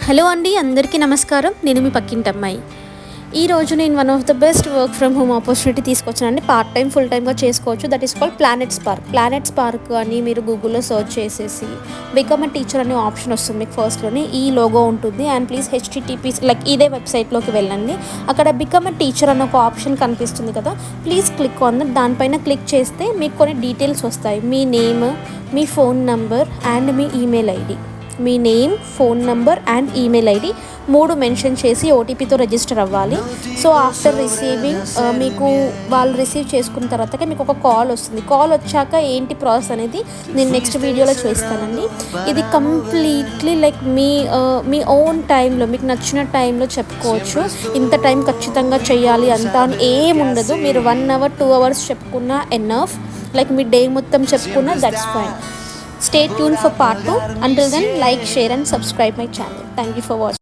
Hello అండి, అందరికీ నమస్కారం. నేను మీ పక్కింటమ్మాయి. ఈరోజు నేను one of the best work from home opportunity తీసుకొచ్చానండి. పార్ట్ టైం ఫుల్ టైమ్గా చేసుకోవచ్చు. That is called planet spark. Planet spark అని మీరు గూగుల్లో సెర్చ్ చేసేసి బికమ్ అ టీచర్ అనే ఆప్షన్ వస్తుంది. మీకు ఫస్ట్లోనే ఈ లోగో ఉంటుంది. అండ్ ప్లీజ్ హెచ్టిటిపి లైక్ ఇదే వెబ్సైట్లోకి వెళ్ళండి. అక్కడ బికమ్ అ టీచర్ అనే ఒక ఆప్షన్ కనిపిస్తుంది కదా, ప్లీజ్ క్లిక్ ఆన్ దట్. దానిపైన క్లిక్ చేస్తే మీకు కొన్ని డీటెయిల్స్ వస్తాయి. మీ నేమ్, మీ ఫోన్ నంబర్ అండ్ మీ ఈమెయిల్ ఐడి. మీ name, phone number and email ID 3 mention చేసి ఓటీపీతో రిజిస్టర్ అవ్వాలి. సో ఆఫ్టర్ రిసీవింగ్ మీకు వాళ్ళు రిసీవ్ చేసుకున్న తర్వాత మీకు ఒక కాల్ వస్తుంది. కాల్ వచ్చాక ఏంటి ప్రాసెస్ అనేది నేను నెక్స్ట్ వీడియోలో చేస్తానండి. ఇది కంప్లీట్లీ లైక్ మీ ఓన్ టైంలో మీకు నచ్చిన టైంలో చెప్పుకోవచ్చు. ఇంత టైం ఖచ్చితంగా చేయాలి అంత అని ఏముండదు. మీరు 1 అవర్ 2 అవర్స్ చెప్పుకున్నా ఎనఫ్. లైక్ మీ డే మొత్తం చెప్పుకున్నా that's fine. Stay tuned for part 2. Until then, like, share and subscribe my channel. Thank you for watching.